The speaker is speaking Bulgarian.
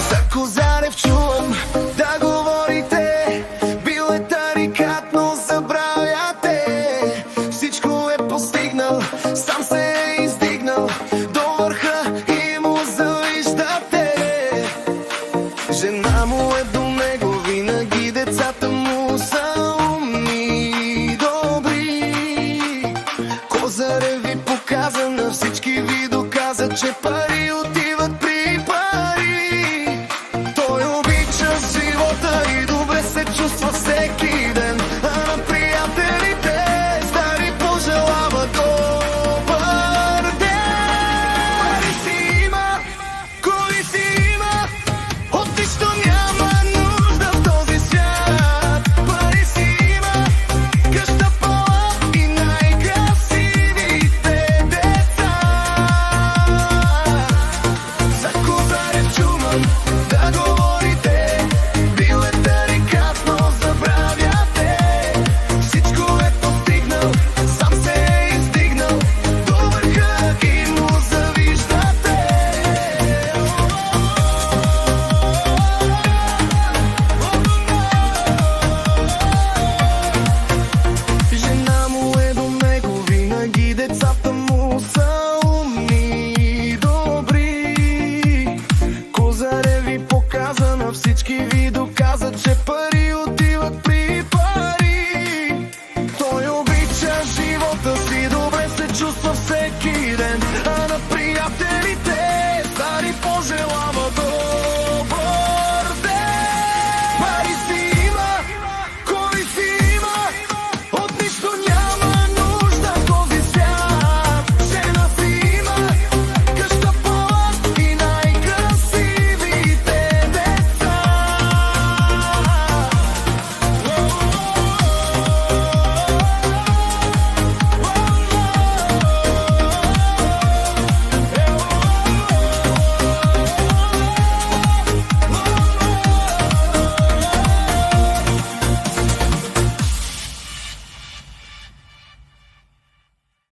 За Козарев чувам да говорите, бил е тарикат, но забравяте. Всичко е постигнал, сам се е издигнал до върха и му завиждате. Жена му е до него, винаги децата му са умни и добри. Козарев ви показа, на всички ви доказа, че пари отиват при пари. Той обича живота и добре се чувства всеки ден, а на приятелите стари пожелава добър ден. Пари си има, коли си има, от нищо няма нужда в този свят. Пари си има, къща пълна и най-красивите деца. За Козарев чувам да говорите, бил е тарикат, но забравяте. Всичко е постигнал, сам се е издигнал до върха и му завиждате. Жена му е до него, винаги децата му са умни и добри. Козарев ви показа, на всички ви